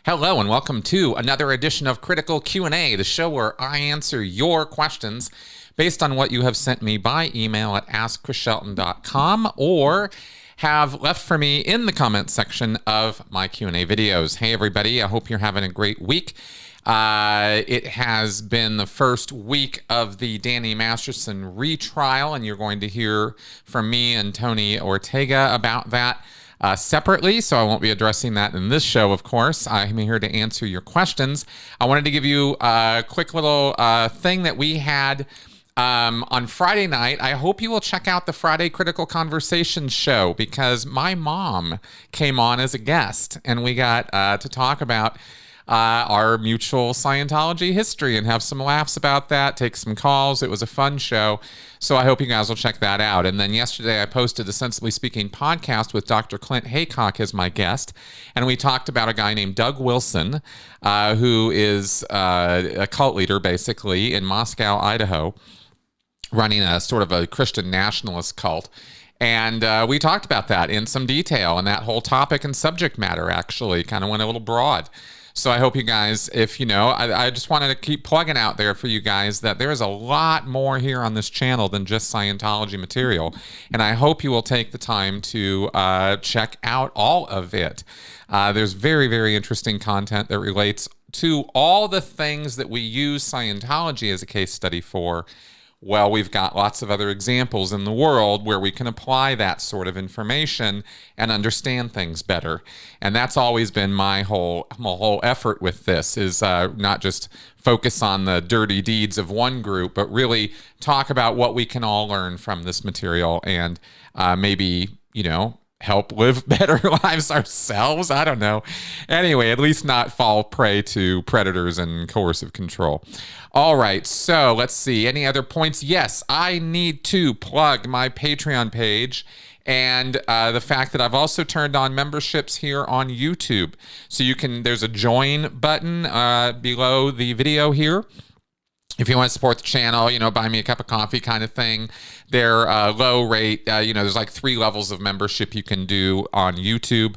Hello and welcome to another edition of Critical Q&A, the show where I answer your questions based on what you have sent me by email at AskChrisShelton.com or have left for me in the comments section of my Q&A videos. Hey everybody, I hope you're having a great week. It has been the first week of the Danny Masterson retrial, and you're going to hear from me and Tony Ortega about that separately, so I won't be addressing that in this show, of course. I'm here to answer your questions. I wanted to give you a quick little thing that we had on Friday night. I hope you will check out the Friday Critical Conversations show because my mom came on as a guest, and we got to talk about our mutual Scientology history and have some laughs about that, take some calls. It was a fun show, so I hope you guys will check that out. And then yesterday I posted a Sensibly Speaking podcast with Dr. Clint Haycock as my guest, and we talked about a guy named Doug Wilson, who is a cult leader, basically, in Moscow, Idaho, running a sort of a Christian nationalist cult. And we talked about that in some detail, and that whole topic and subject matter actually kind of went a little broad. So I hope you guys, if you know, I just wanted to keep plugging out there for you guys that there is a lot more here on this channel than just Scientology material. And I hope you will take the time to check out all of it. There's very, very interesting content that relates to all the things that we use Scientology as a case study for. Well, we've got lots of other examples in the world where we can apply that sort of information and understand things better. And that's always been my whole effort with this, is not just focus on the dirty deeds of one group, but really talk about what we can all learn from this material and maybe, you know, help live better lives ourselves. I don't know. Anyway, at least not fall prey to predators and coercive control. All right, so let's see. Any other points? Yes, I need to plug my Patreon page and the fact that I've also turned on memberships here on YouTube. So you can, there's a join button below the video here. If you want to support the channel, you know, buy me a cup of coffee kind of thing. They're low rate. You know, there's like 3 levels of membership you can do on YouTube.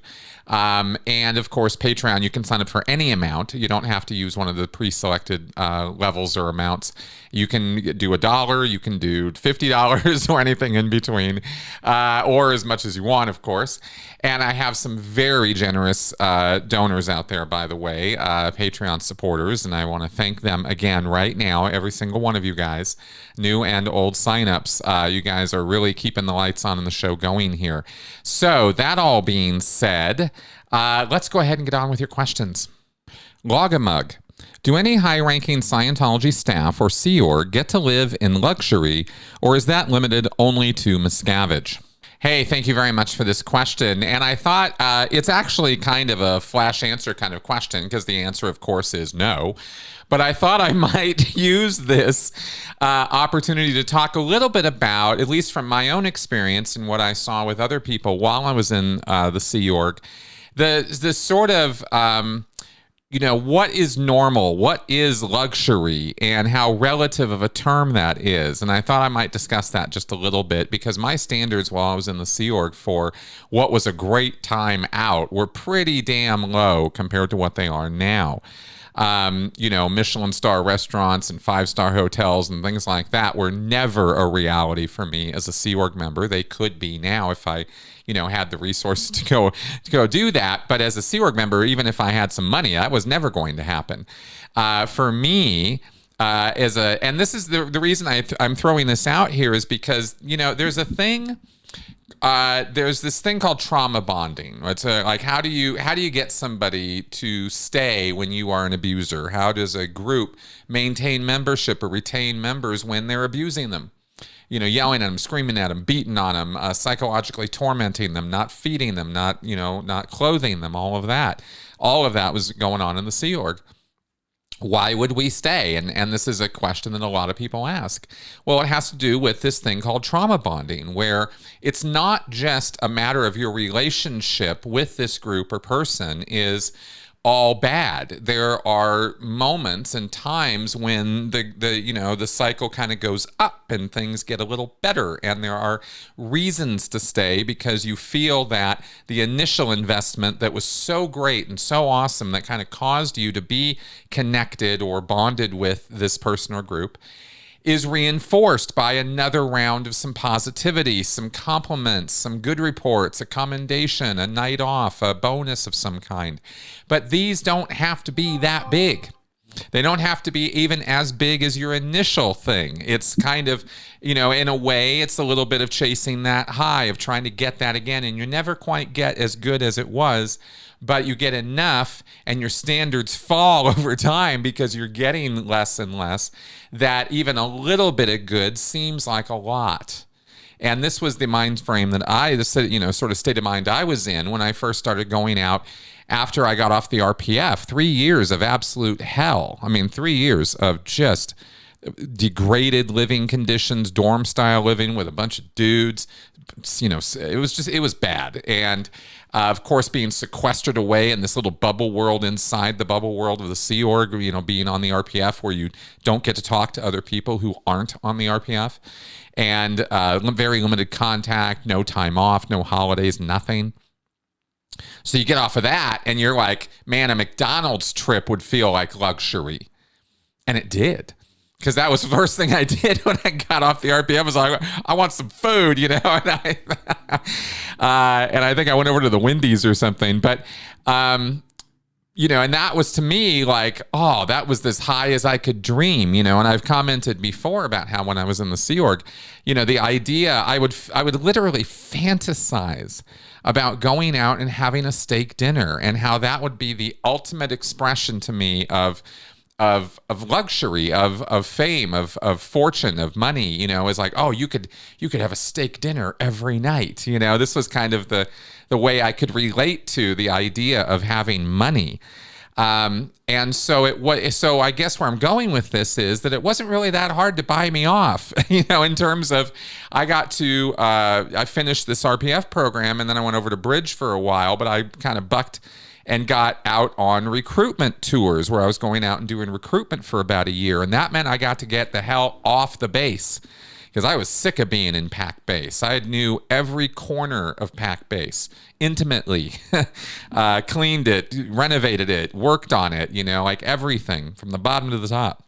And of course, Patreon, you can sign up for any amount. You don't have to use one of the pre-selected levels or amounts. You can do $1, you can do $50 or anything in between, or as much as you want, of course. And I have some very generous donors out there, by the way, Patreon supporters, and I want to thank them again right now, every single one of you guys, new and old signups. You guys are really keeping the lights on and the show going here. So that all being said, let's go ahead and get on with your questions. Logamug. Do any high-ranking Scientology staff or Sea Org get to live in luxury, or is that limited only to Miscavige? Hey, thank you very much for this question. And I thought it's actually kind of a flash answer kind of question, because the answer, of course, is no. But I thought I might use this opportunity to talk a little bit about, at least from my own experience and what I saw with other people while I was in the Sea Org, the sort of, you know, what is normal, what is luxury, and how relative of a term that is. And I thought I might discuss that just a little bit, because my standards while I was in the Sea Org for what was a great time out were pretty damn low compared to what they are now. You know, Michelin star restaurants and 5-star hotels and things like that were never a reality for me as a Sea Org member. They could be now if I, you know, had the resources to go do that. But as a Sea Org member, even if I had some money, that was never going to happen. For me, and this is the reason I'm throwing this out here is because, you know, there's a thing. There's this thing called trauma bonding. It's like, how do you get somebody to stay when you are an abuser? How does a group maintain membership or retain members when they're abusing them? You know, yelling at them, screaming at them, beating on them, psychologically tormenting them, not feeding them, not clothing them, all of that. All of that was going on in the Sea Org. Why would we stay? And this is a question that a lot of people ask. Well, it has to do with this thing called trauma bonding, where it's not just a matter of your relationship with this group or person is all bad. There are moments and times when the cycle kind of goes up and things get a little better, and there are reasons to stay because you feel that the initial investment that was so great and so awesome that kind of caused you to be connected or bonded with this person or group is reinforced by another round of some positivity, some compliments, some good reports, a commendation, a night off, a bonus of some kind. But these don't have to be that big. They don't have to be even as big as your initial thing. It's kind of, in a way, it's a little bit of chasing that high, of trying to get that again, and you never quite get as good as it was, but you get enough and your standards fall over time because you're getting less and less, that even a little bit of good seems like a lot. And this was the mind frame that sort of state of mind I was in when I first started going out after I got off the RPF. 3 years of absolute hell. 3 years of just degraded living conditions, dorm style living with a bunch of dudes. It was bad. And of course, being sequestered away in this little bubble world inside the bubble world of the Sea Org, being on the RPF where you don't get to talk to other people who aren't on the RPF, and very limited contact, no time off, no holidays, nothing. So you get off of that and you're like, man, a McDonald's trip would feel like luxury. And it did. Because that was the first thing I did when I got off the RPF. I was like, I want some food, and I think I went over to the Wendy's or something. But, and that was to me like, oh, that was as high as I could dream, And I've commented before about how when I was in the Sea Org, the idea, I would literally fantasize about going out and having a steak dinner, and how that would be the ultimate expression to me of luxury, of fame, of fortune, of money. Is like, oh, you could have a steak dinner every night. This was kind of the way I could relate to the idea of having money. And so I guess where I'm going with this is that it wasn't really that hard to buy me off, in terms of I finished this RPF program, and then I went over to Bridge for a while, but I kind of bucked and got out on recruitment tours where I was going out and doing recruitment for about a year. And that meant I got to get the hell off the base because I was sick of being in Pac Base. I knew every corner of Pac Base intimately, cleaned it, renovated it, worked on it, like everything from the bottom to the top.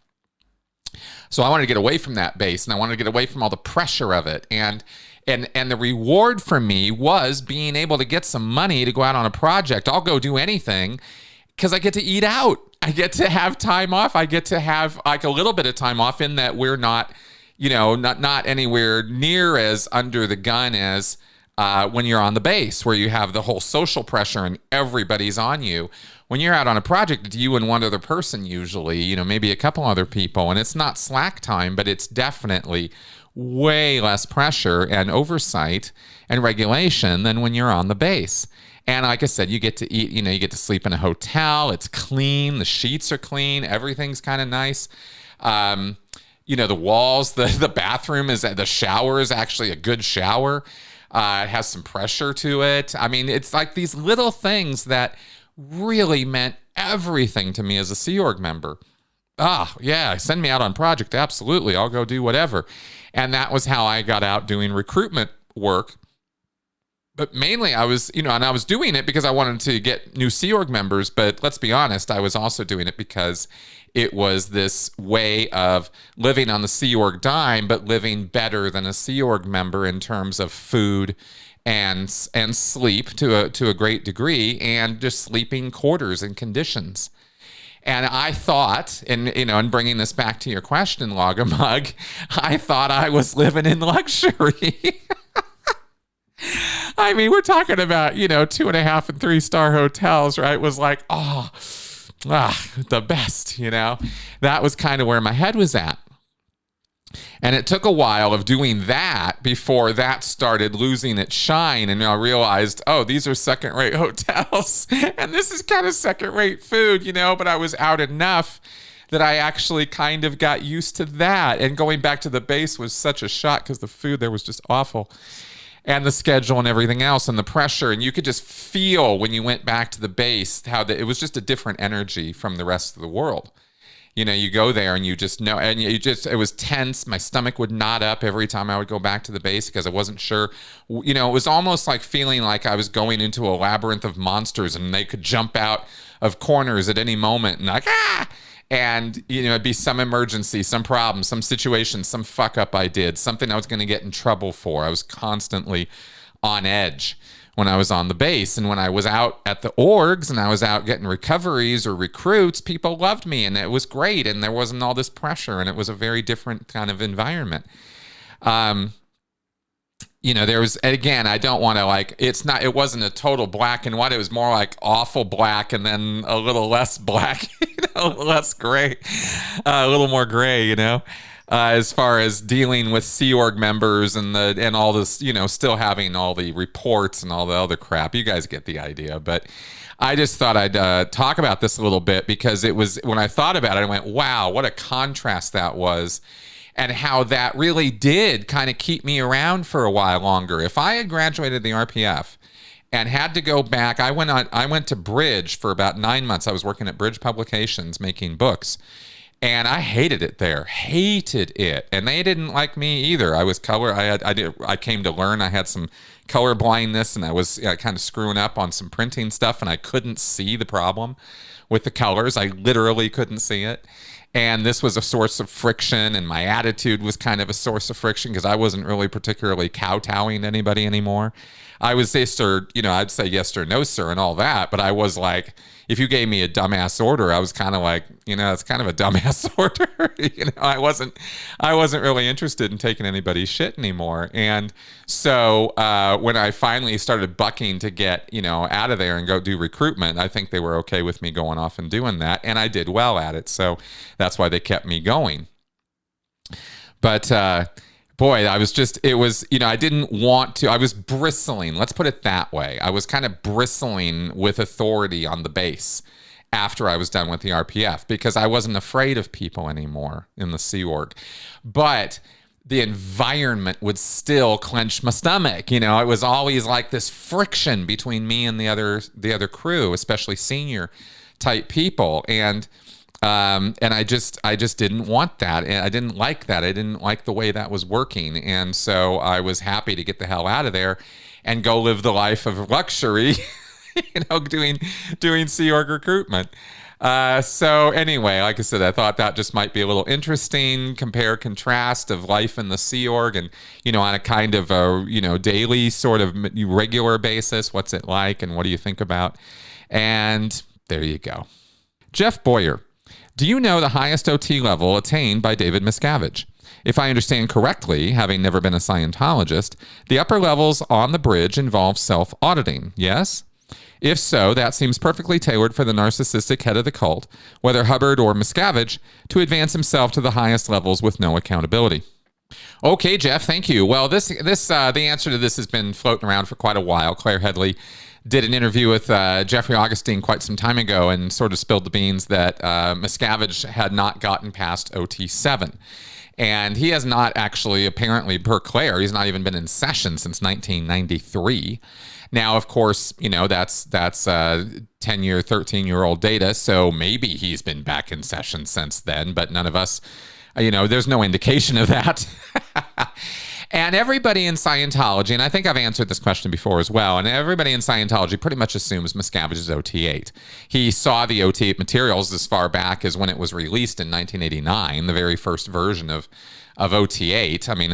So I wanted to get away from that base, and I wanted to get away from all the pressure of it. And the reward for me was being able to get some money to go out on a project. I'll go do anything because I get to eat out. I get to have time off. I get to have like a little bit of time off in that we're not, not anywhere near as under the gun as when you're on the base, where you have the whole social pressure and everybody's on you. When you're out on a project, it's you and one other person usually, maybe a couple other people. And it's not slack time, but it's definitely way less pressure and oversight and regulation than when you're on the base. And like I said, you get to eat, you get to sleep in a hotel. It's clean. The sheets are clean. Everything's kind of nice. The walls, the bathroom the shower is actually a good shower. It has some pressure to it. It's like these little things that really meant everything to me as a Sea Org member. Yeah, send me out on project. Absolutely. I'll go do whatever. And that was how I got out doing recruitment work. But mainly I was, and I was doing it because I wanted to get new Sea Org members. But let's be honest, I was also doing it because it was this way of living on the Sea Org dime, but living better than a Sea Org member in terms of food and sleep to a great degree, and just sleeping quarters and conditions. And I thought, and bringing this back to your question, Logamug, I thought I was living in luxury. We're talking about, 2.5 and 3-star hotels, right? It was like, the best, That was kind of where my head was at. And it took a while of doing that before that started losing its shine. And I realized, these are second-rate hotels. And this is kind of second-rate food, but I was out enough that I actually kind of got used to that. And going back to the base was such a shock because the food there was just awful. and the schedule and everything else and the pressure. And you could just feel when you went back to the base how it was just a different energy from the rest of the world. You know, you go there and you just know, and it was tense. My stomach would knot up every time I would go back to the base because I wasn't sure. You know, it was almost like feeling like I was going into a labyrinth of monsters and they could jump out of corners at any moment and like, ah! And, you know, it'd be some emergency, some problem, some situation, some fuck up I did, something I was going to get in trouble for. I was constantly on edge when I was on the base. And when I was out at the orgs and I was out getting recoveries or recruits, people loved me and it was great. And there wasn't all this pressure and it was a very different kind of environment. You know, there was, again, I don't want to it wasn't a total black and white. It was more like awful black and then a little less black, less gray, a little more gray, as far as dealing with Sea Org members and all this, still having all the reports and all the other crap. You guys get the idea. But I just thought I'd talk about this a little bit because it was, when I thought about it, I went, wow, what a contrast that was. And how that really did kind of keep me around for a while longer. If I had graduated the RPF and had to go back, I went to Bridge for about 9 months. I was working at Bridge Publications making books. And I hated it there, hated it. And they didn't like me either. I was I came to learn I had some color blindness and I was kind of screwing up on some printing stuff and I couldn't see the problem with the colors. I literally couldn't see it. And this was a source of friction, and my attitude was kind of a source of friction because I wasn't really particularly kowtowing anybody anymore. I was yes or, I'd say yes or no, sir, and all that. But I was like, if you gave me a dumbass order, I was kind of like, it's kind of a dumbass order. I wasn't really interested in taking anybody's shit anymore. And so when I finally started bucking to get, out of there and go do recruitment, I think they were okay with me going off and doing that. And I did well at it. So that's why they kept me going. But, boy, I didn't want to. I was bristling. Let's put it that way. I was kind of bristling with authority on the base after I was done with the RPF because I wasn't afraid of people anymore in the Sea Org. But the environment would still clench my stomach. It was always like this friction between me and the other crew, especially senior type people. And I just didn't want that. And I didn't like that. I didn't like the way that was working. And so I was happy to get the hell out of there and go live the life of luxury, doing Sea Org recruitment. So anyway, like I said, I thought that just might be a little interesting, compare contrast of life in the Sea Org and, on a kind of a, daily sort of regular basis. What's it like and what do you think about? And there you go. Jeff Boyer. Do you know the highest OT level attained by David Miscavige? If I understand correctly, having never been a Scientologist, the upper levels on the bridge involve self-auditing, yes? If so, that seems perfectly tailored for the narcissistic head of the cult, whether Hubbard or Miscavige, to advance himself to the highest levels with no accountability. Okay, Jeff, thank you. Well, the answer to this has been floating around for quite a while. Claire Headley did an interview with Jeffrey Augustine quite some time ago and sort of spilled the beans that Miscavige had not gotten past OT7. And he has not actually, apparently, per Claire, he's not even been in session since 1993. Now, of course, that's 10-year, 13-year-old data, so maybe he's been back in session since then, but none of us, there's no indication of that. And everybody in Scientology, and I think I've answered this question before as well, and everybody in Scientology pretty much assumes Miscavige is OT8. He saw the OT8 materials as far back as when it was released in 1989, the very first version of OT8. I mean,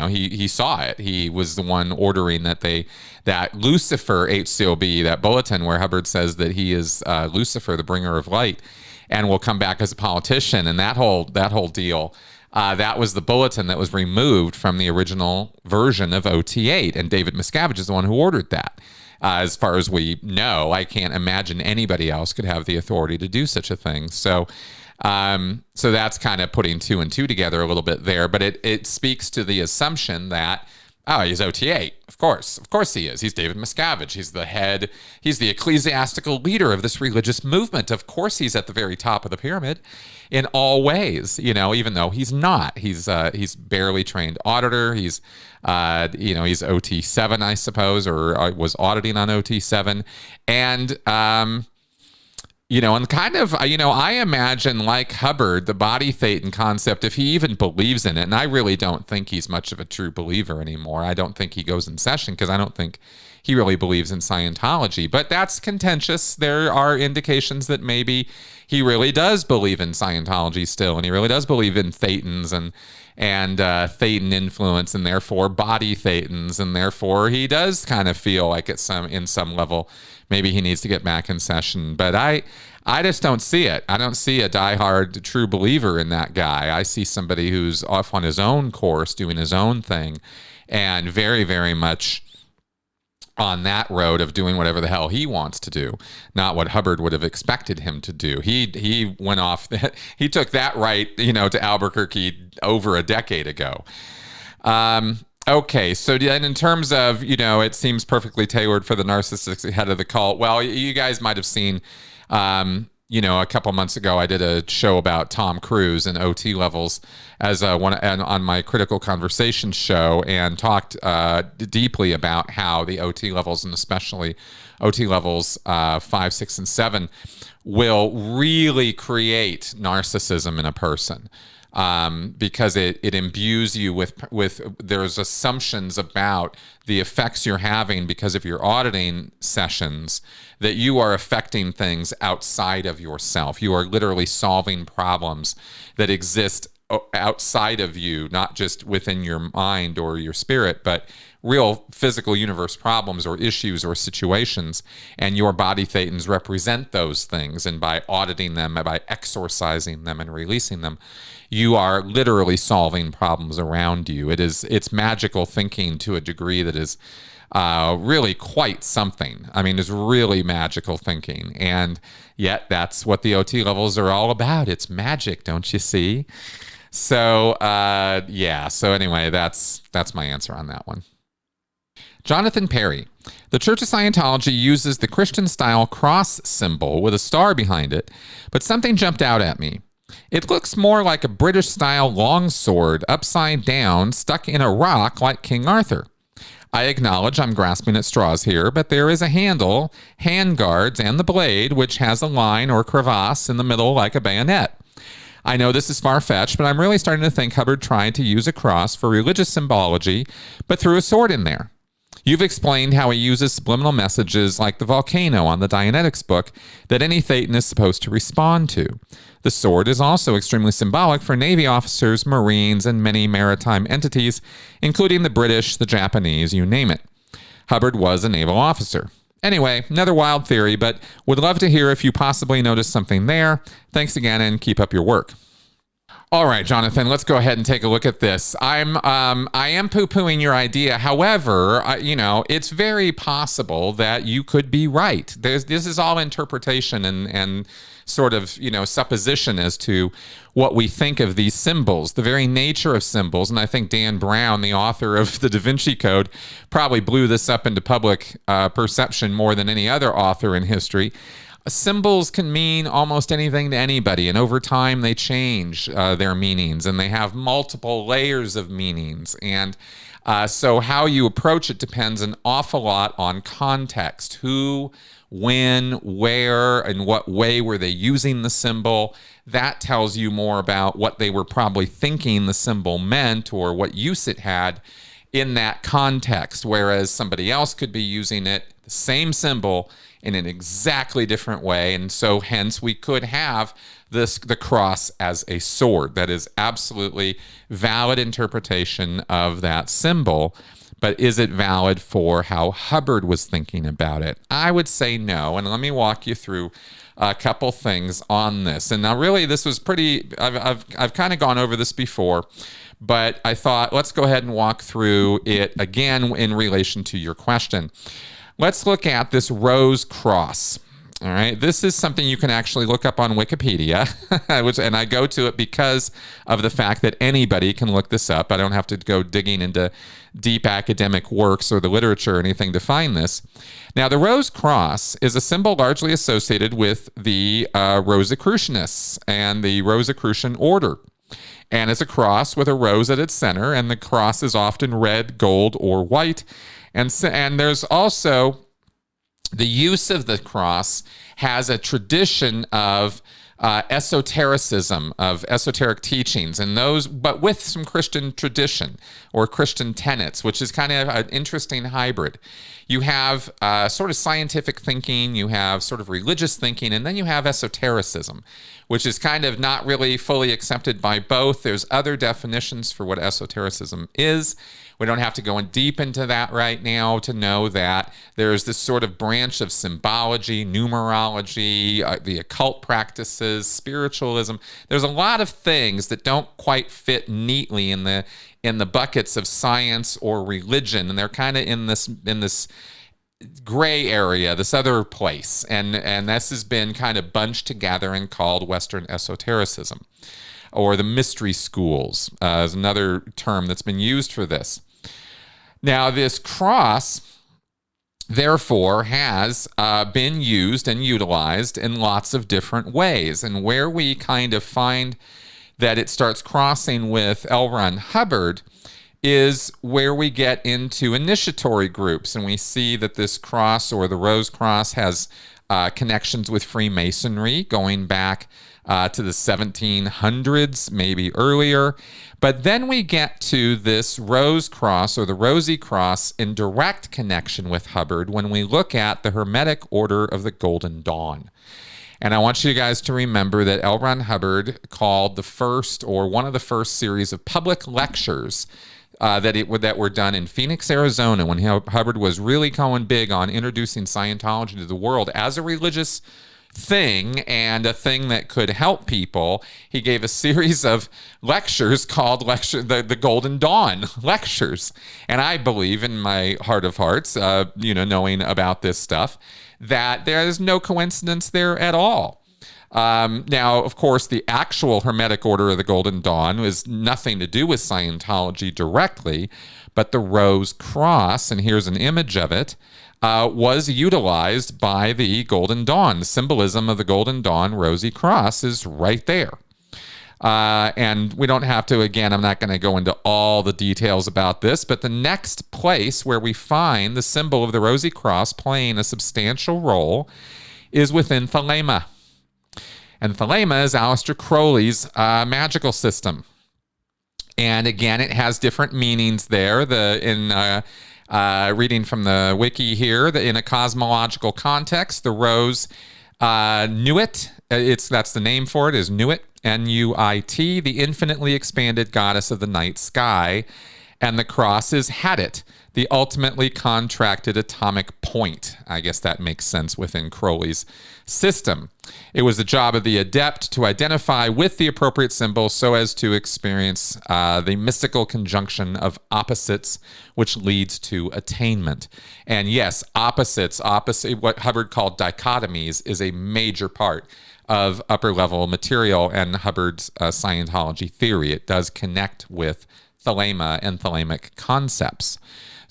he saw it. He was the one ordering that Lucifer HCOB, that bulletin where Hubbard says that he is Lucifer, the bringer of light, and will come back as a politician, and that whole deal. That was the bulletin that was removed from the original version of OT8, and David Miscavige is the one who ordered that. As far as we know, I can't imagine anybody else could have the authority to do such a thing. So that's kind of putting two and two together a little bit there, but it speaks to the assumption that Oh, he's OT8. Of course. Of course he is. He's David Miscavige. He's the head. He's the ecclesiastical leader of this religious movement. Of course he's at the very top of the pyramid in all ways, even though he's not. He's barely trained auditor. He's he's OT7, I suppose, or was auditing on OT7. And and kind of, I imagine, like Hubbard, the body thetan concept, if he even believes in it, and I really don't think he's much of a true believer anymore. I don't think he goes in session because I don't think he really believes in Scientology. But that's contentious. There are indications that maybe he really does believe in Scientology still, and he really does believe in thetans and thetan influence, and therefore body thetans, and therefore he does kind of feel like in some level maybe he needs to get back in session. But I just don't see it. I don't see a diehard true believer in that guy. I see somebody who's off on his own course, doing his own thing, and very, very much on that road of doing whatever the hell he wants to do, not what Hubbard would have expected him to do. He went off, he took that right, to Albuquerque over a decade ago. Okay, so then in terms of, it seems perfectly tailored for the narcissistic head of the cult. Well, you guys might have seen, a couple months ago, I did a show about Tom Cruise and OT levels as on my Critical Conversation show, and talked deeply about how the OT levels, and especially OT levels 5, 6, and 7, will really create narcissism in a person. Because it imbues you with there's assumptions about the effects you're having because of your auditing sessions, that you are affecting things outside of yourself. You are literally solving problems that exist outside of you, not just within your mind or your spirit, but real physical universe problems or issues or situations, and your body thetans represent those things. And by auditing them, by exorcising them and releasing them, you are literally solving problems around you. It's magical thinking to a degree that is really quite something. I mean, it's really magical thinking, and yet that's what the OT levels are all about. It's magic, don't you see? So so anyway, that's my answer on that one. Jonathan Perry. The Church of Scientology uses the Christian-style cross symbol with a star behind it, but something jumped out at me. It looks more like a British-style longsword upside down stuck in a rock like King Arthur. I acknowledge I'm grasping at straws here, but there is a handle, handguards, and the blade, which has a line or crevasse in the middle like a bayonet. I know this is far-fetched, but I'm really starting to think Hubbard tried to use a cross for religious symbology, but threw a sword in there. You've explained how he uses subliminal messages like the volcano on the Dianetics book that any Thetan is supposed to respond to. The sword is also extremely symbolic for Navy officers, Marines, and many maritime entities, including the British, the Japanese, you name it. Hubbard was a naval officer. Anyway, another wild theory, but would love to hear if you possibly noticed something there. Thanks again, and keep up your work. All right, Jonathan, let's go ahead and take a look at this. I am poo-pooing your idea. However, it's very possible that you could be right. This is all interpretation and sort of, supposition as to what we think of these symbols, the very nature of symbols. And I think Dan Brown, the author of the Da Vinci Code, probably blew this up into public perception more than any other author in history. Symbols can mean almost anything to anybody, and over time they change their meanings, and they have multiple layers of meanings. And so how you approach it depends an awful lot on context. Who, when, where, and what way were they using the symbol? That tells you more about what they were probably thinking the symbol meant or what use it had in that context, whereas somebody else could be using it, the same symbol, in an exactly different way. And so hence we could have the cross as a sword. That is absolutely valid interpretation of that symbol. But is it valid for how Hubbard was thinking about it? I would say no. And let me walk you through a couple things on this. And now really this was pretty, I've kind of gone over this before, but I thought let's go ahead and walk through it again in relation to your question. Let's look at this rose cross. All right, this is something you can actually look up on Wikipedia, and I go to it because of the fact that anybody can look this up. I don't have to go digging into deep academic works or the literature or anything to find this. Now, the Rose Cross is a symbol largely associated with the Rosicrucianists and the Rosicrucian order. And it's a cross with a rose at its center, and the cross is often red, gold, or white. And there's also the use of the cross has a tradition of esotericism, of esoteric teachings, and those, but with some Christian tradition or Christian tenets, which is kind of an interesting hybrid. You have sort of scientific thinking, you have sort of religious thinking, and then you have esotericism, which is kind of not really fully accepted by both. There's other definitions for what esotericism is. We don't have to go in deep into that right now to know that there's this sort of branch of symbology, numerology, the occult practices, spiritualism. There's a lot of things that don't quite fit neatly in the buckets of science or religion, and they're kind of in this gray area, this other place, and this has been kind of bunched together and called Western esotericism, or the mystery schools is another term that's been used for this. Now, this cross, therefore, has been used and utilized in lots of different ways. And where we kind of find that it starts crossing with L. Ron Hubbard is where we get into initiatory groups. And we see that this cross, or the Rose Cross, has connections with Freemasonry going back to the 1700s, maybe earlier. But then we get to this Rose Cross, or the Rosy Cross, in direct connection with Hubbard when we look at the Hermetic Order of the Golden Dawn. And I want you guys to remember that L. Ron Hubbard called the first, or one of the first series of public lectures that were done in Phoenix, Arizona, when Hubbard was really going big on introducing Scientology to the world as a religious thing and a thing that could help people. He gave a series of lectures called the Golden Dawn lectures. And I believe in my heart of hearts, knowing about this stuff, that there is no coincidence there at all. Now, of course, the actual Hermetic Order of the Golden Dawn is nothing to do with Scientology directly, but the Rose Cross, and here's an image of it, was utilized by the Golden Dawn. The symbolism of the Golden Dawn Rosy Cross is right there. And we don't have to, again, I'm not going to go into all the details about this, but the next place where we find the symbol of the Rosy Cross playing a substantial role is within Thelema. And Thelema is Aleister Crowley's magical system. And again, it has different meanings there. Reading from the wiki here, in a cosmological context, the rose Nuit, that's the name for it, is Nuit, N-U-I-T, the infinitely expanded goddess of the night sky, and the cross is Hadit, the ultimately contracted atomic point. I guess that makes sense within Crowley's system. It was the job of the adept to identify with the appropriate symbol so as to experience the mystical conjunction of opposites, which leads to attainment. And yes, opposite, what Hubbard called dichotomies, is a major part of upper level material and Hubbard's Scientology theory. It does connect with Thelema and Thelemic concepts.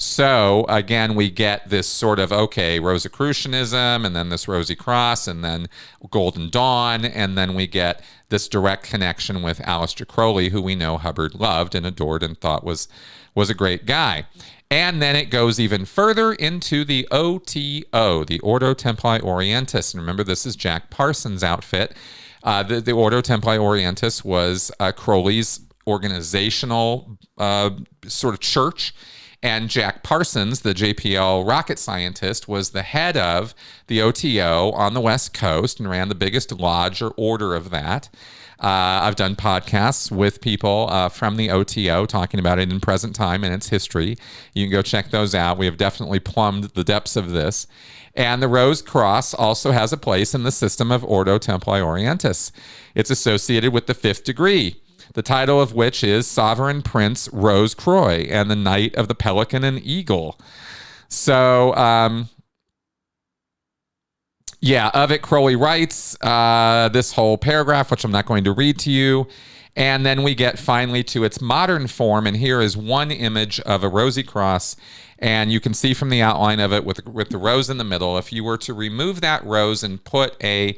So again, we get this sort of, Rosicrucianism, and then this Rosy Cross, and then Golden Dawn, and then we get this direct connection with Aleister Crowley, who we know Hubbard loved and adored and thought was a great guy. And then it goes even further into the OTO, the Ordo Templi Orientis. And remember, this is Jack Parsons' outfit. The Ordo Templi Orientis was Crowley's organizational sort of church. And Jack Parsons, the JPL rocket scientist, was the head of the OTO on the West Coast and ran the biggest lodge or order of that. I've done podcasts with people from the OTO talking about it in present time and its history. You can go check those out. We have definitely plumbed the depths of this. And the Rose Cross also has a place in the system of Ordo Templi Orientis. It's associated with the fifth degree, the title of which is Sovereign Prince Rose Croix and the Knight of the Pelican and Eagle. So Yeah, of it, Crowley writes this whole paragraph, which I'm not going to read to you. And then we get finally to its modern form. And here is one image of a rosy cross. And you can see from the outline of it with the rose in the middle, if you were to remove that rose and put a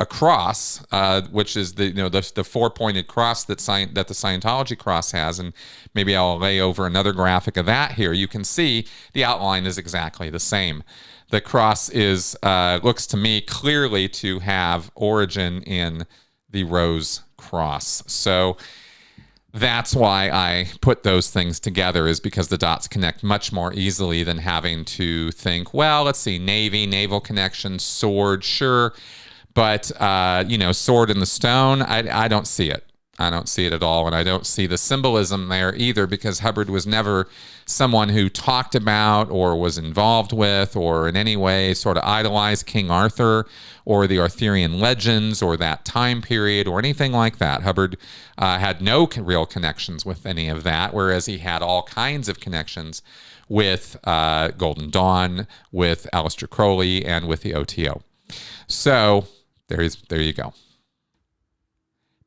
cross, which is the four-pointed cross that the Scientology cross has, and maybe I'll lay over another graphic of that here. You can see the outline is exactly the same. The cross looks to me clearly to have origin in the rose cross. So that's why I put those things together, is because the dots connect much more easily than having to think, well, let's see, Navy, naval connection, sword, sure. But, sword in the stone, I don't see it. I don't see it at all. And I don't see the symbolism there either, because Hubbard was never someone who talked about or was involved with or in any way sort of idolized King Arthur or the Arthurian legends or that time period or anything like that. Hubbard had no real connections with any of that, whereas he had all kinds of connections with Golden Dawn, with Aleister Crowley, and with the OTO. So there you go.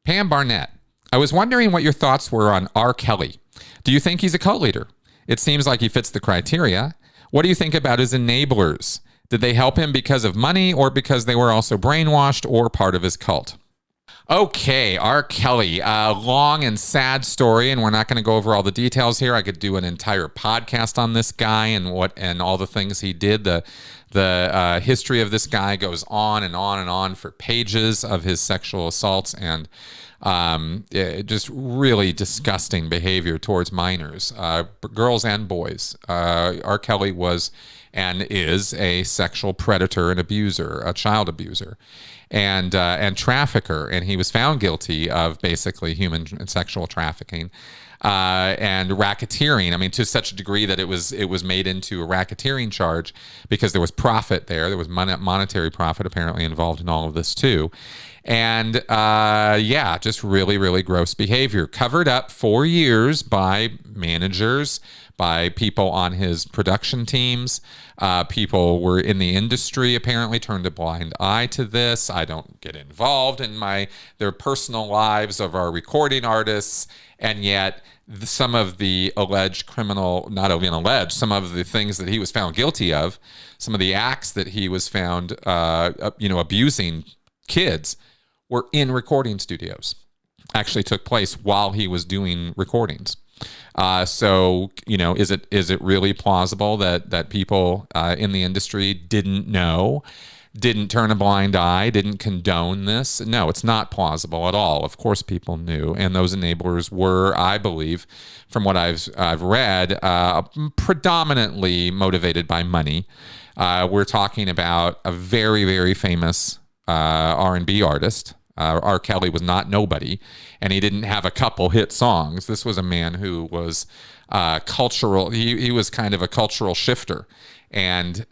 Pam Barnett. I was wondering what your thoughts were on R. Kelly. Do you think he's a cult leader? It seems like he fits the criteria. What do you think about his enablers? Did they help him because of money or because they were also brainwashed or part of his cult? Okay, R. Kelly, a long and sad story, and we're not going to go over all the details here. I could do an entire podcast on this guy and all the things he did. The history of this guy goes on and on and on for pages of his sexual assaults and just really disgusting behavior towards minors, girls and boys. R. Kelly was and is a sexual predator and abuser, a child abuser, and trafficker. And he was found guilty of basically human and sexual trafficking and racketeering. I mean, to such a degree that it was made into a racketeering charge because there was profit there. There was monetary profit apparently involved in all of this too. And just really, really gross behavior, covered up for years by managers, by people on his production teams. People were in the industry apparently turned a blind eye to this. I don't get involved in their personal lives of our recording artists, and yet some of the alleged criminal, not even alleged, some of the things that he was found guilty of, some of the acts that he was found, abusing kids, were in recording studios. Actually took place while he was doing recordings. So is it really plausible that people in the industry didn't know, didn't turn a blind eye, didn't condone this? No, it's not plausible at all. Of course, people knew, and those enablers were, I believe, from what I've read, predominantly motivated by money. We're talking about a very, very famous R&B artist. R. Kelly was not nobody, and he didn't have a couple hit songs. This was a man who was cultural. He was kind of a cultural shifter, and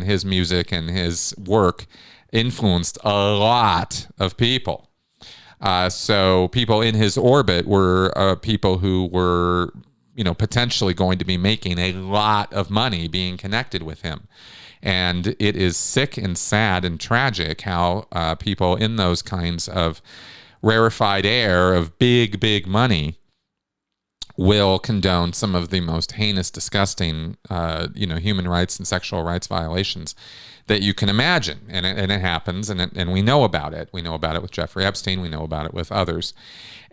his music and his work influenced a lot of people. So people in his orbit were people who were, potentially going to be making a lot of money being connected with him. And it is sick and sad and tragic how people in those kinds of rarefied air of big, big money will condone some of the most heinous, disgusting, human rights and sexual rights violations that you can imagine. And it happens, and we know about it. We know about it with Jeffrey Epstein. We know about it with others.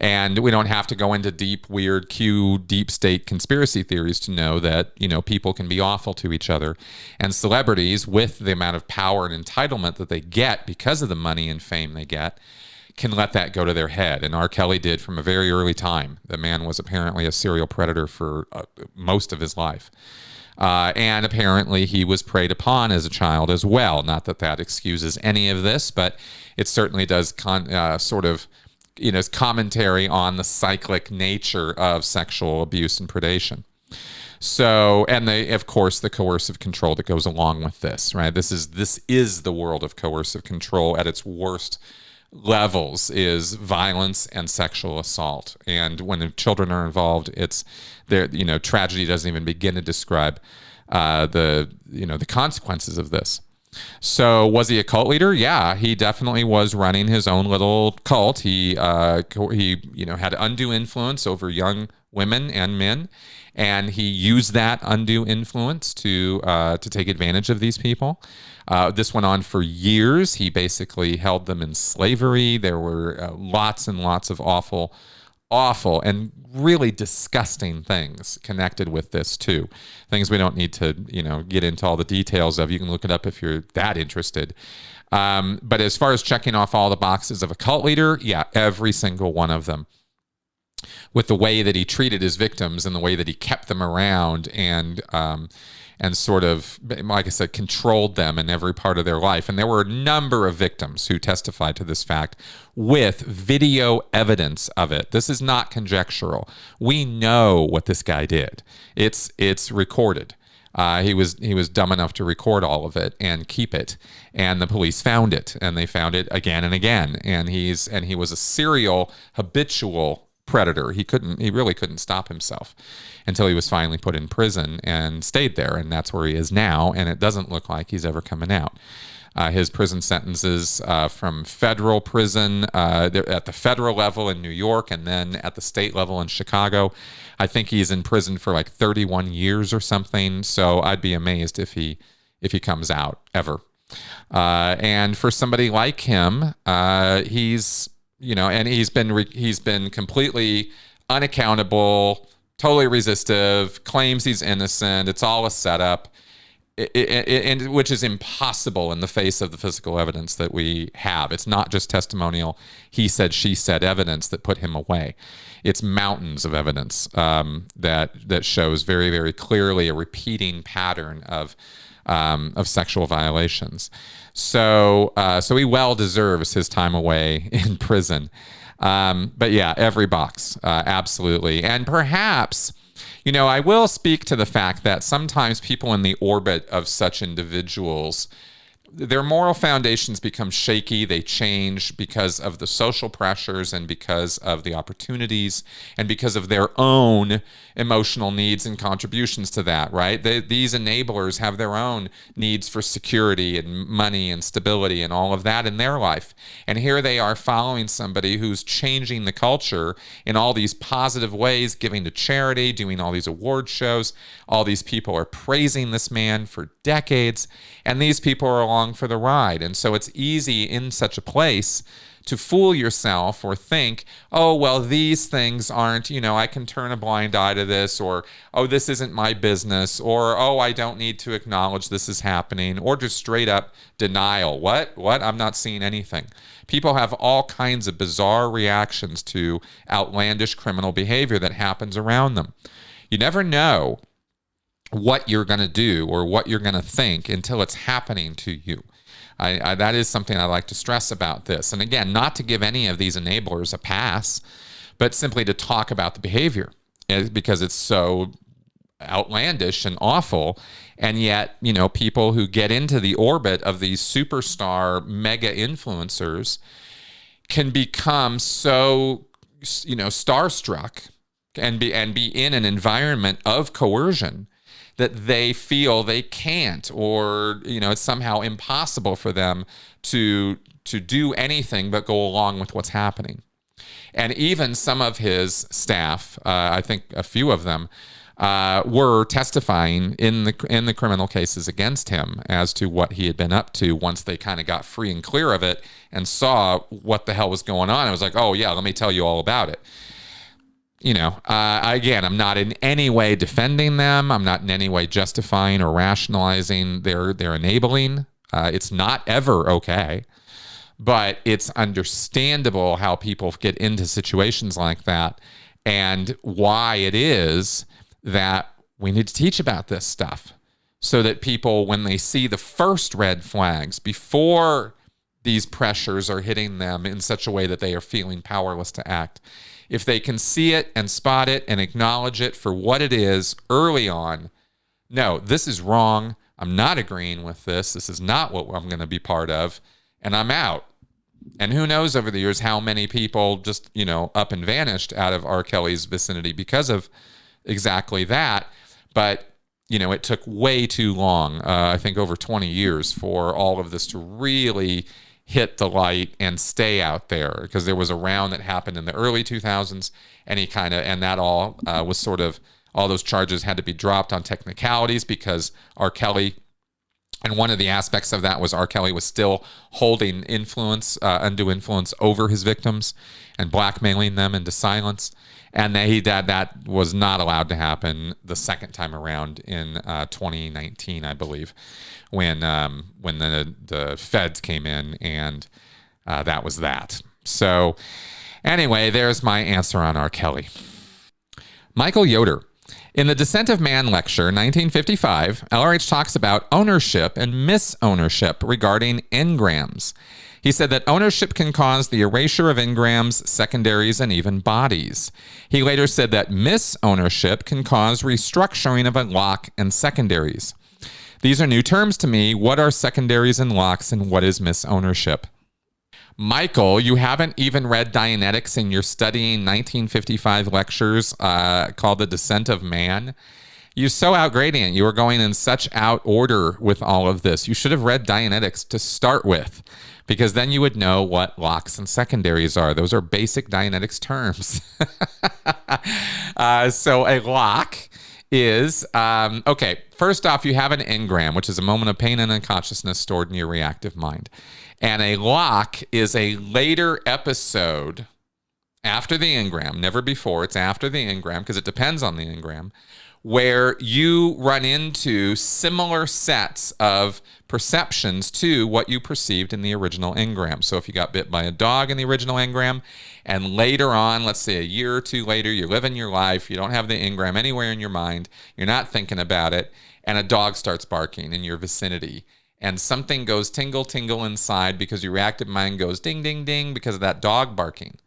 And we don't have to go into deep, weird, deep state conspiracy theories to know that, people can be awful to each other. And celebrities, with the amount of power and entitlement that they get because of the money and fame they get, can let that go to their head. And R. Kelly did from a very early time. The man was apparently a serial predator for most of his life. And apparently he was preyed upon as a child as well. Not that excuses any of this, but it certainly does commentary on the cyclic nature of sexual abuse and predation. So, and of course, the coercive control that goes along with this, right? This is the world of coercive control at its worst levels, is violence and sexual assault. And when the children are involved, it's there. Tragedy doesn't even begin to describe the consequences of this. So was he a cult leader? Yeah, he definitely was running his own little cult. He had undue influence over young women and men, and he used that undue influence to take advantage of these people. This went on for years. He basically held them in slavery. There were lots and lots of awful and really disgusting things connected with this too. Things we don't need to, get into all the details of. You can look it up if you're that interested. But as far as checking off all the boxes of a cult leader, yeah, every single one of them. With the way that he treated his victims and the way that he kept them around and sort of, like I said, controlled them in every part of their life. And there were a number of victims who testified to this fact with video evidence of it. This is not conjectural. We know what this guy did. It's recorded. He was dumb enough to record all of it and keep it, and the police found it, and they found it again and again. And he was a serial, habitual predator. He really couldn't stop himself until he was finally put in prison and stayed there, and that's where he is now. And it doesn't look like he's ever coming out. His prison sentences from federal prison at the federal level in New York, and then at the state level in Chicago. I think he's in prison for like 31 years or something. So I'd be amazed if he comes out ever. And for somebody like him, he's been completely unaccountable, totally resistive, claims he's innocent. It's all a setup. And which is impossible in the face of the physical evidence that we have. It's not just testimonial, he said, she said evidence that put him away. It's mountains of evidence that shows very, very clearly a repeating pattern of sexual violations. So he well deserves his time away in prison. But yeah, every box, absolutely. And perhaps, I will speak to the fact that sometimes people in the orbit of such individuals, their moral foundations become shaky. They change because of the social pressures and because of the opportunities and because of their own emotional needs and contributions to that, right? These enablers have their own needs for security and money and stability and all of that in their life. And here they are following somebody who's changing the culture in all these positive ways, giving to charity, doing all these award shows. All these people are praising this man for decades, and these people are along for the ride. And so it's easy in such a place to fool yourself or think, oh, well, these things aren't, I can turn a blind eye to this, or, oh, this isn't my business, or, oh, I don't need to acknowledge this is happening, or just straight up denial. What? I'm not seeing anything. People have all kinds of bizarre reactions to outlandish criminal behavior that happens around them. You never know what you're going to do or what you're going to think until it's happening to you. That is something I like to stress about this. And again, not to give any of these enablers a pass, but simply to talk about the behavior because it's so outlandish and awful. And yet, people who get into the orbit of these superstar mega influencers can become so, starstruck and be in an environment of coercion that they feel they can't, or it's somehow impossible for them to do anything but go along with what's happening. And even some of his staff, I think a few of them, were testifying in the criminal cases against him as to what he had been up to once they kind of got free and clear of it and saw what the hell was going on. I was like, oh yeah, let me tell you all about it. Again, I'm not in any way defending them. I'm not in any way justifying or rationalizing their enabling. It's not ever okay, but it's understandable how people get into situations like that and why it is that we need to teach about this stuff so that people, when they see the first red flags before these pressures are hitting them in such a way that they are feeling powerless to act, if they can see it and spot it and acknowledge it for what it is early on, no, this is wrong. I'm not agreeing with this. This is not what I'm going to be part of, and I'm out. And who knows over the years how many people just, up and vanished out of R. Kelly's vicinity because of exactly that. But it took way too long, I think over 20 years, for all of this to really hit the light and stay out there, because there was a round that happened in the early 2000s, and that all was sort of, all those charges had to be dropped on technicalities because R. Kelly, and one of the aspects of that was R. Kelly was still holding undue influence over his victims and blackmailing them into silence. And that was not allowed to happen the second time around in 2019, I believe, when the feds came in, and that was that. So anyway, there's my answer on R. Kelly. Michael Yoder. In the Descent of Man lecture, 1955, LRH talks about ownership and misownership regarding engrams. He said that ownership can cause the erasure of engrams, secondaries, and even bodies. He later said that misownership can cause restructuring of a lock and secondaries. These are new terms to me. What are secondaries and locks, and what is misownership? Michael, you haven't even read Dianetics, and you're studying 1955 lectures called The Descent of Man. You're so outgradient. You were going in such out order with all of this. You should have read Dianetics to start with, because then you would know what locks and secondaries are. Those are basic Dianetics terms. So a lock is, okay, first off, you have an engram, which is a moment of pain and unconsciousness stored in your reactive mind. And a lock is a later episode after the engram, never before. It's after the engram, because it depends on the engram, where you run into similar sets of perceptions to what you perceived in the original engram. So if you got bit by a dog in the original engram, and later on, let's say a year or two later, you're living your life, you don't have the engram anywhere in your mind, you're not thinking about it, and a dog starts barking in your vicinity, and something goes tingle, tingle inside because your reactive mind goes ding, ding, ding because of that dog barking.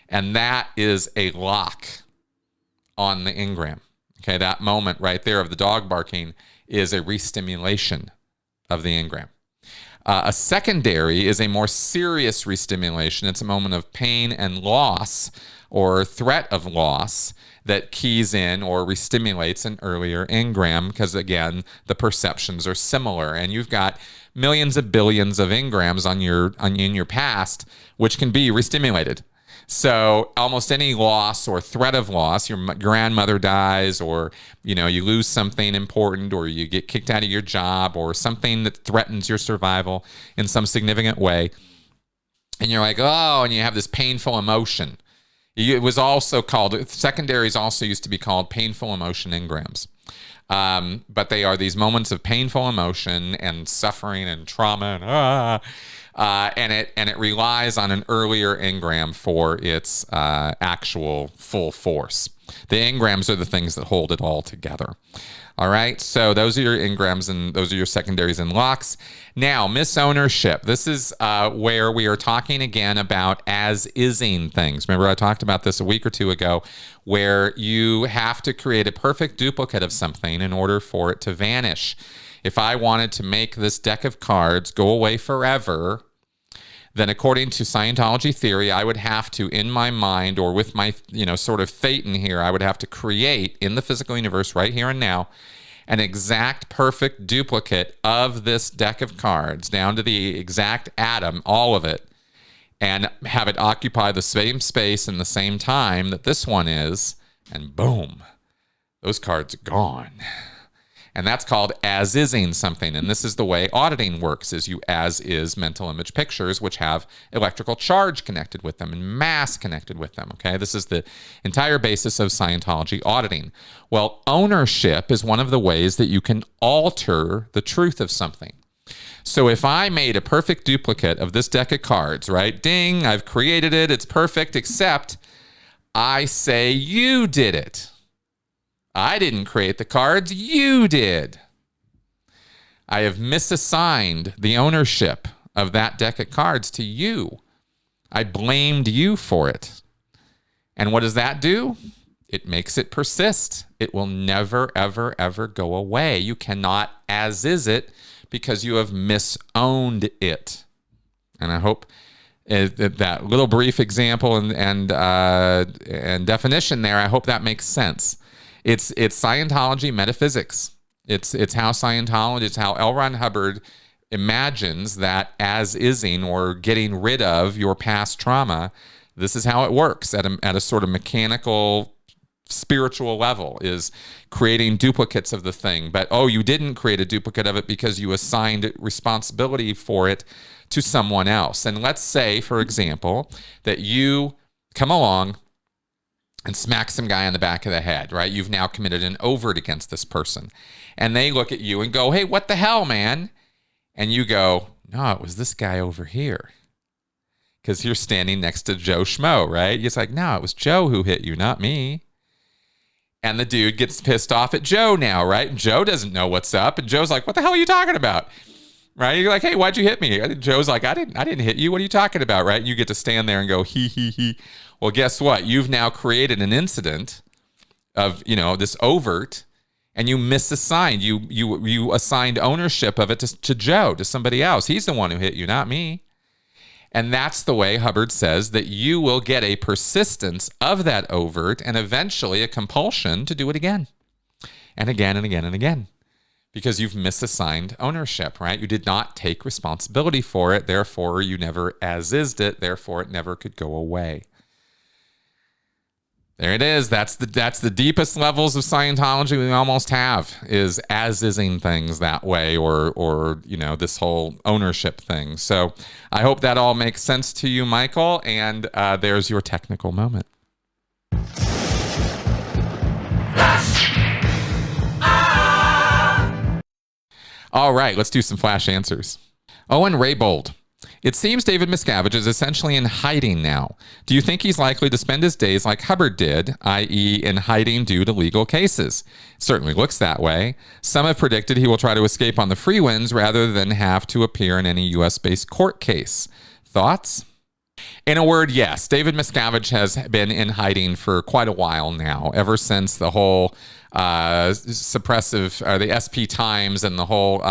And that is a lock on the engram. Okay, that moment right there of the dog barking is a restimulation of the engram. A secondary is a more serious restimulation. It's a moment of pain and loss, or threat of loss, that keys in or restimulates an earlier engram, because again, the perceptions are similar, and you've got millions of billions of engrams in your past, which can be restimulated. So almost any loss or threat of loss, your grandmother dies, or you lose something important, or you get kicked out of your job, or something that threatens your survival in some significant way, and you're like, oh, and you have this painful emotion. It was also called, secondaries also used to be called painful emotion engrams. But they are these moments of painful emotion and suffering and trauma, and it relies on an earlier engram for its actual full force. The engrams are the things that hold it all together. All right, so those are your engrams, and those are your secondaries and locks. Now, misownership. This is where we are talking again about as-ising things. Remember, I talked about this a week or two ago, where you have to create a perfect duplicate of something in order for it to vanish. If I wanted to make this deck of cards go away forever, then according to Scientology theory, I would have to, in my mind, or with my, sort of thetan here, I would have to create in the physical universe right here and now an exact perfect duplicate of this deck of cards, down to the exact atom, all of it, and have it occupy the same space and the same time that this one is, and boom, those cards are gone. And that's called as-ising something. And this is the way auditing works, is you as-is mental image pictures, which have electrical charge connected with them and mass connected with them, okay? This is the entire basis of Scientology auditing. Well, ownership is one of the ways that you can alter the truth of something. So if I made a perfect duplicate of this deck of cards, right? Ding, I've created it, it's perfect, except I say you did it. I didn't create the cards, you did. I have misassigned the ownership of that deck of cards to you. I blamed you for it. And what does that do? It makes it persist. It will never, ever, ever go away. You cannot as-is it because you have misowned it. And I hope that little brief example and definition there, I hope that makes sense. It's Scientology metaphysics. It's how Scientology, it's how L. Ron Hubbard imagines that as-ising or getting rid of your past trauma. This is how it works at a sort of mechanical, spiritual level, is creating duplicates of the thing. But, you didn't create a duplicate of it because you assigned responsibility for it to someone else. And let's say, for example, that you come along and smack some guy on the back of the head, right? You've now committed an overt against this person. And they look at you and go, hey, what the hell, man? And you go, no, it was this guy over here. Because you're standing next to Joe Schmo, right? It's like, no, it was Joe who hit you, not me. And the dude gets pissed off at Joe now, right? And Joe doesn't know what's up. And Joe's like, what the hell are you talking about? Right? You're like, hey, why'd you hit me? And Joe's like, I didn't hit you. What are you talking about? Right? And you get to stand there and go, he, he, he. Well, guess what? You've now created an incident of, this overt, and you misassigned. You assigned ownership of it to Joe, to somebody else. He's the one who hit you, not me. And that's the way Hubbard says that you will get a persistence of that overt and eventually a compulsion to do it again and again and again and again, because you've misassigned ownership, right? You did not take responsibility for it. Therefore, you never as-ised it. Therefore, it never could go away. There it is. That's the deepest levels of Scientology we almost have, is as-ising things that way, or this whole ownership thing. So I hope that all makes sense to you, Michael. And there's your technical moment. All right, let's do some flash answers. Owen Raybold. It seems David Miscavige is essentially in hiding now. Do you think he's likely to spend his days like Hubbard did, i.e. in hiding due to legal cases? It certainly looks that way. Some have predicted he will try to escape on the free winds rather than have to appear in any U.S.-based court case. Thoughts? In a word, yes. David Miscavige has been in hiding for quite a while now, ever since the whole the SP Times and the whole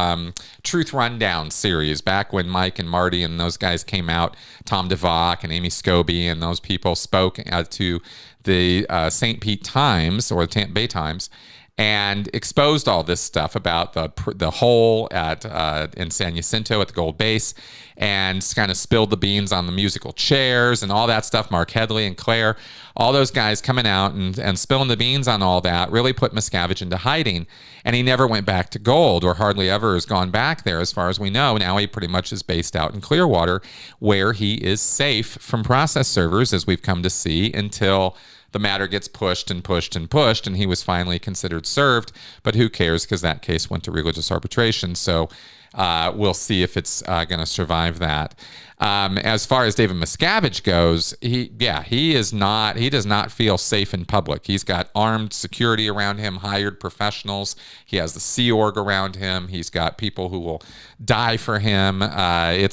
Truth Rundown series, back when Mike and Marty and those guys came out, Tom DeVock and Amy Scobie and those people spoke to the St. Pete Times, or the Tampa Bay Times, and exposed all this stuff about the hole in San Jacinto at the Gold Base, and kind of spilled the beans on the musical chairs and all that stuff. Mark Headley and Claire, all those guys coming out and spilling the beans on all that really put Miscavige into hiding. And he never went back to Gold, or hardly ever has gone back there as far as we know. Now he pretty much is based out in Clearwater, where he is safe from process servers, as we've come to see, until the matter gets pushed and pushed and pushed, and he was finally considered served. But who cares, because that case went to religious arbitration. So we'll see if it's going to survive that. As far as David Miscavige goes, he does not feel safe in public. He's got armed security around him, hired professionals. He has the Sea Org around him. He's got people who will die for him. But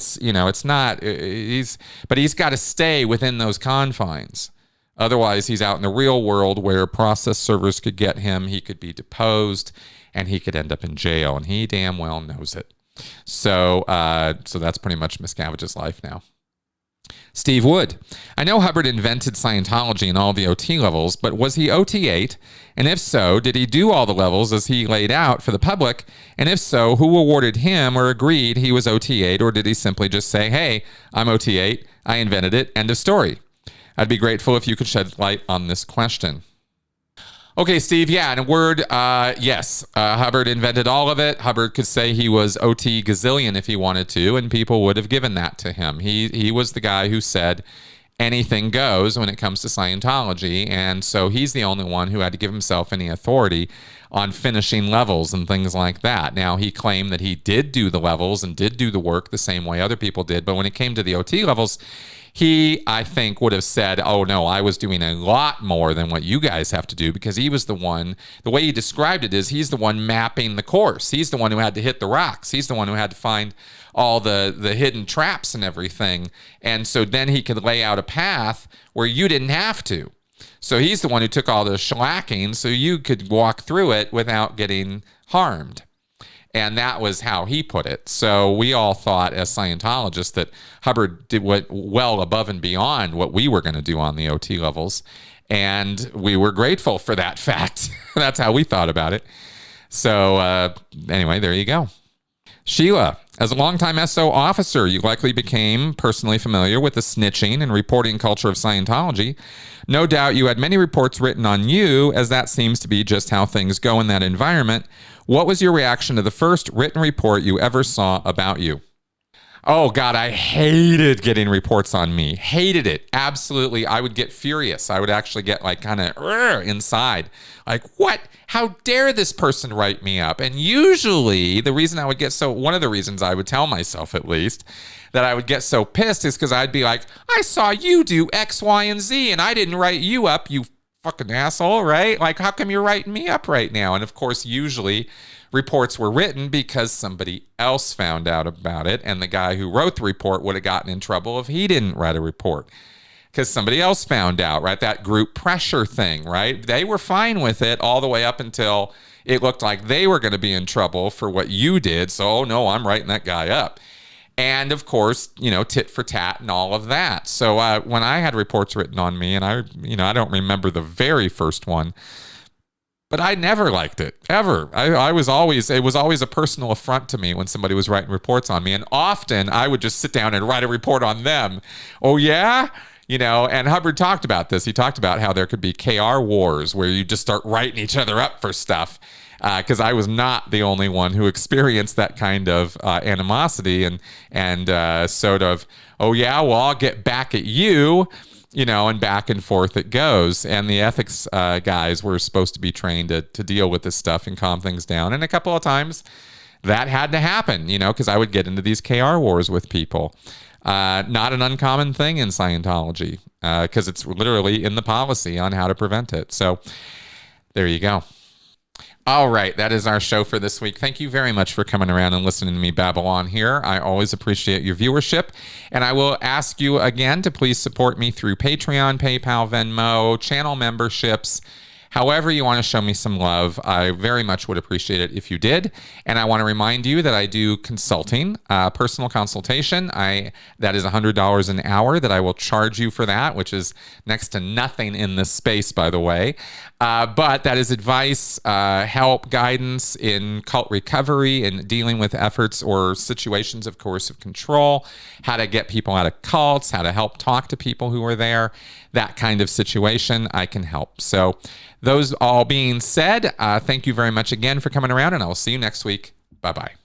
he's got to stay within those confines. Otherwise, he's out in the real world where process servers could get him. He could be deposed, and he could end up in jail, and he damn well knows it. So that's pretty much Miscavige's life now. Steve Wood. I know Hubbard invented Scientology and all the OT levels, but was he OT8? And if so, did he do all the levels as he laid out for the public? And if so, who awarded him or agreed he was OT8, or did he simply just say, hey, I'm OT8, I invented it, end of story? I'd be grateful if you could shed light on this question. Okay, Steve, yeah, in a word, yes. Hubbard invented all of it. Hubbard could say he was OT gazillion if he wanted to, and people would have given that to him. He was the guy who said anything goes when it comes to Scientology, and so he's the only one who had to give himself any authority on finishing levels and things like that. Now, he claimed that he did do the levels and did do the work the same way other people did, but when it came to the OT levels, he, I think, would have said, oh, no, I was doing a lot more than what you guys have to do, because he was the one, the way he described it is he's the one mapping the course. He's the one who had to hit the rocks. He's the one who had to find all the hidden traps and everything. And so then he could lay out a path where you didn't have to. So he's the one who took all the shellacking so you could walk through it without getting harmed. And that was how he put it. So we all thought as Scientologists that Hubbard did what well above and beyond what we were going to do on the OT levels. And we were grateful for that fact. That's how we thought about it. So anyway, there you go. Sheila, as a longtime SO officer, you likely became personally familiar with the snitching and reporting culture of Scientology. No doubt you had many reports written on you, as that seems to be just how things go in that environment. What was your reaction to the first written report you ever saw about you? Oh, God, I hated getting reports on me. Hated it. Absolutely. I would get furious. I would actually get like kind of inside. Like, what? How dare this person write me up? And usually the reason I would get one of the reasons I would tell myself at least that I would get so pissed is because I'd be like, I saw you do X, Y, and Z, and I didn't write you up, you fucking asshole, right? Like, how come you're writing me up right now? And of course, usually reports were written because somebody else found out about it, and the guy who wrote the report would have gotten in trouble if he didn't write a report because somebody else found out, right? That group pressure thing, right? They were fine with it all the way up until it looked like they were going to be in trouble for what you did. So, oh no, I'm writing that guy up. And of course, tit for tat and all of that. So when I had reports written on me, and I don't remember the very first one, but I never liked it, ever. It was always a personal affront to me when somebody was writing reports on me. And often I would just sit down and write a report on them. Oh, yeah? And Hubbard talked about this. He talked about how there could be KR wars where you just start writing each other up for stuff. Because I was not the only one who experienced that kind of animosity and sort of, oh, yeah, well, I'll get back at you. And back and forth it goes. And the ethics guys were supposed to be trained to deal with this stuff and calm things down. And a couple of times that had to happen, because I would get into these KR wars with people. Not an uncommon thing in Scientology, because it's literally in the policy on how to prevent it. So there you go. All right, that is our show for this week. Thank you very much for coming around and listening to me babble on here. I always appreciate your viewership, and I will ask you again to please support me through Patreon, PayPal, Venmo, channel memberships. However you want to show me some love, I very much would appreciate it if you did. And I want to remind you that I do consulting, personal consultation. That is $100 an hour that I will charge you for that, which is next to nothing in this space, by the way. But that is advice, help, guidance in cult recovery and dealing with efforts or situations of coercive control, how to get people out of cults, how to help talk to people who are there, that kind of situation. I can help. So those all being said, thank you very much again for coming around, and I will see you next week. Bye-bye.